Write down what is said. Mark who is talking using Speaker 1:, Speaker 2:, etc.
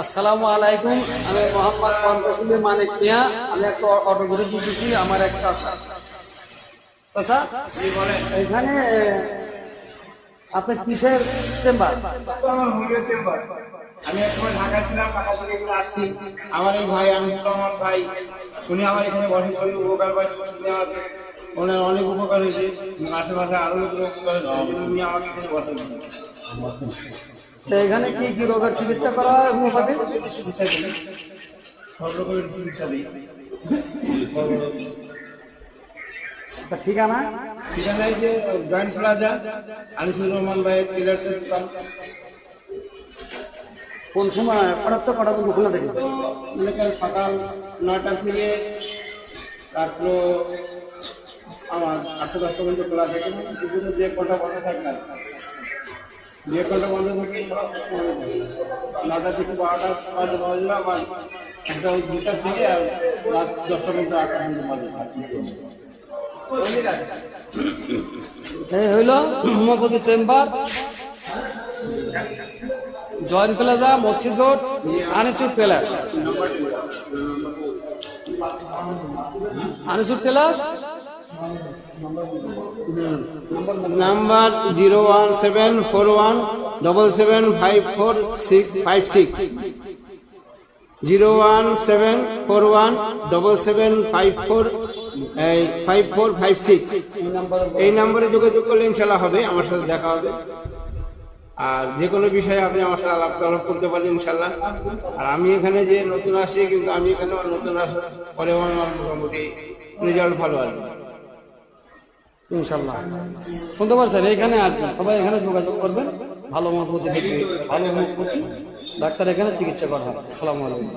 Speaker 1: আসসালামু আলাইকুম। আমি মোহাম্মদ কনকসুলি মানিক মিয়া। আমি একটা অটো করে দিতেছি আমার একটা আচ্ছা এখানে আপনার কিসের চেম্বার?
Speaker 2: আমার হোমিও চেম্বার। আমি একসময় ঢাকা ছিলাম, ঢাকা থেকে এখানে আসছি। আমার এই ভাই, আমি আমার ভাই, উনি আমার এখানে বসে বসে উপকার পাইছে, ওনার অনেক উপকার হয়েছে। মাসে মাসে আরো লোকের উপকার হয়েছে, উনি আমাকে এখানে বসে
Speaker 1: তো এখানে কি কি রোগের চিকিৎসা করা হয়? হোমিওপ্যাথি
Speaker 2: চিকিৎসা দিই, সব রকমের চিকিৎসা দিই।
Speaker 1: ঠিকানা?
Speaker 2: ঠিকানায় যে জয়েন্ট প্লাজা, আনিসুর রহমান ভাইয়ের টেলার্সের দোকান।
Speaker 1: কোন সময় কটা পর্যন্ত খোলা থাকে?
Speaker 2: মনে করেন সকাল 9টা থেকে রাত্র আমার 8-10টা পর্যন্ত খোলা থাকে। দুপুরে 2 ঘন্টা বন্ধ থাকে না, 2 ঘন্টা বন্ধ থাকে। 9টা থেকে 12টা বাজলো আমার একটা, ওই 2টা থেকে আর রাত 10টা পর্যন্ত 8টা পর্যন্ত বাজে।
Speaker 1: এই হইল হোমিওপ্যাথি চেম্বার, জয়েন্ট প্লাজা, মসজিদ road, Anisur tailors. Anisur tailors
Speaker 2: number 01741775456, 01741775456। এই নম্বরে যোগাযোগ করলে ইনশাল্লাহ হবে, আমার সাথে দেখা হবে। আর যে কোনো বিষয়ে আপনি আমার সাথে আলাপ করতে পারেন ইনশাল্লাহ। আর আমি এখানে যে নতুন আসি, কিন্তু আমি এখানে নতুন আসার পরেও আমার মোটামুটি রেজাল্ট ভালো আসবে
Speaker 1: ইনশাল্লাহ। শুনতে পারছেন? এখানে আসবেন, সবাই এখানে যোগাযোগ করবেন। ভালো হোমিওপ্যাথি ডাক্তার এখানে চিকিৎসা করা হবে। আসসালামু আলাইকুম।